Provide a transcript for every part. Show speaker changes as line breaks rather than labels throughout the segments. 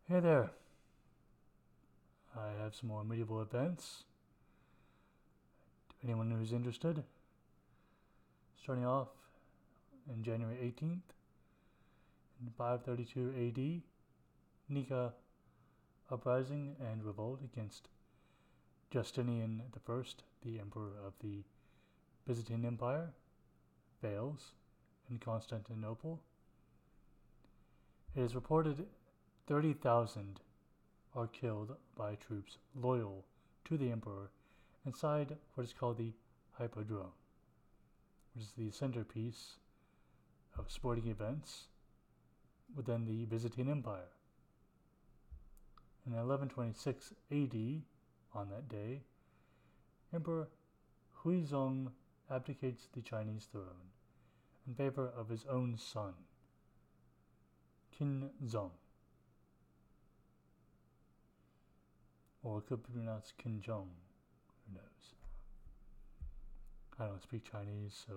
Hey there. I have some more medieval events. Anyone who's interested. Starting off in January 18th, in 532 AD, Nika uprising and revolt against Justinian I, the emperor of the Byzantine Empire, fails in Constantinople. It is reported 30,000 are killed by troops loyal to the emperor inside what is called the Hippodrome, which is the centerpiece of sporting events within the Byzantine Empire. In 1126 AD, on that day, Emperor Huizong abdicates the Chinese throne in favor of his own son, Qinzong, or it could be pronounced Qinzhong, who knows. I don't speak Chinese, I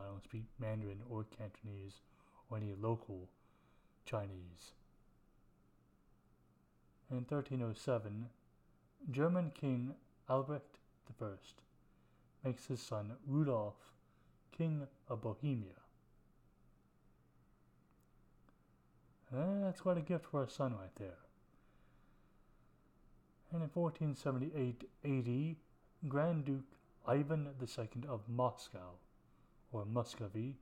don't speak Mandarin or Cantonese or any local Chinese. In 1307, German King Albrecht I makes his son Rudolf King of Bohemia. That's quite a gift for a son right there. And in 1478 AD, Grand Duke Ivan II of Moscow, or Muscovy,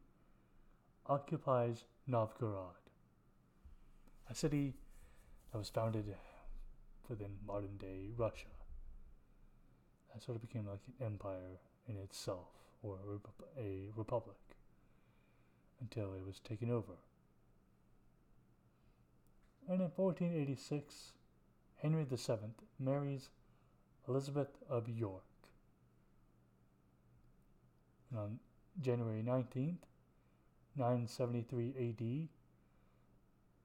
occupies Novgorod, a city that was founded within modern-day Russia. That sort of became like an empire in itself, or a republic, until it was taken over. And in 1486, Henry VII marries Elizabeth of York. And on January 19th, 973 AD,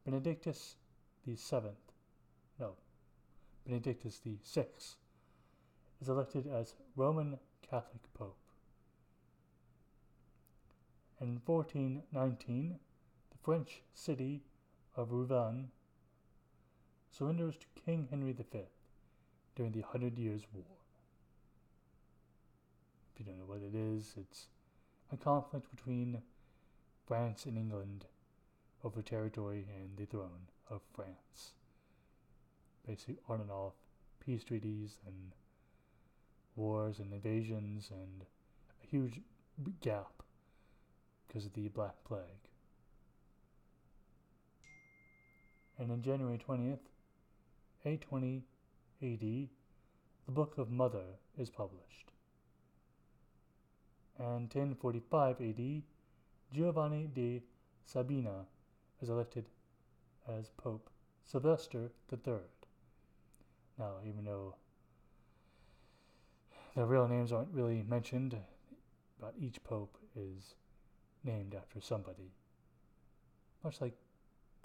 Benedictus VI is elected as Roman Catholic Pope. And in 1419, the French city of Rouen surrenders to King Henry V during the 100 Years' War. If you don't know what it is, it's a conflict between France and England over territory and the throne of France. Basically on and off peace treaties and wars and invasions and a huge gap because of the Black Plague. And in January 20th, 820 AD, the Book of Mother is published. And 1045 AD, Giovanni de Sabina is elected as Pope Sylvester III. Now, even though the real names aren't really mentioned, but each pope is named after somebody. Much like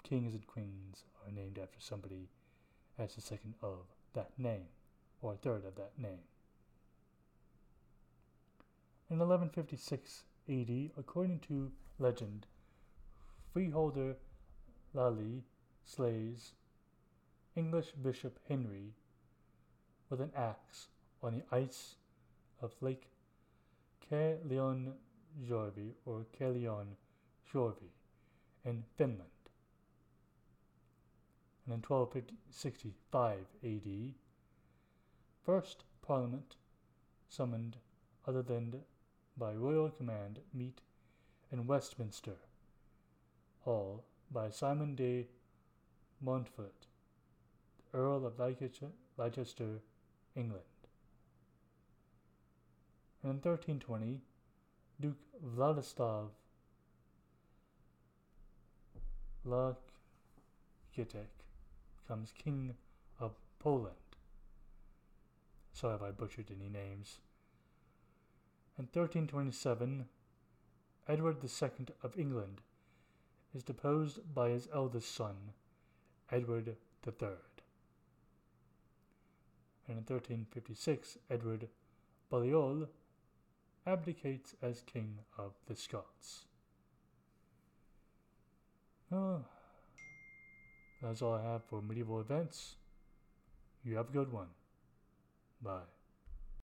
kings and queens are named after somebody as the second of that name, or third of that name. In 1156 AD, according to legend, freeholder Lally slays English Bishop Henry with an axe on the ice of Lake Kaleonjorvi or Kaleonjorvi in Finland. And in 1265 AD, first Parliament summoned other than by royal command meet in Westminster Hall by Simon de Montfort, the Earl of Leicester, England. And in 1320, Duke Vladislav Lajkiewicz becomes King of Poland. Sorry if I butchered any names. In 1327, Edward II of England is deposed by his eldest son, Edward III. And in 1356, Edward Balliol abdicates as King of the Scots. That's all I have for medieval events. You have a good one. Bye.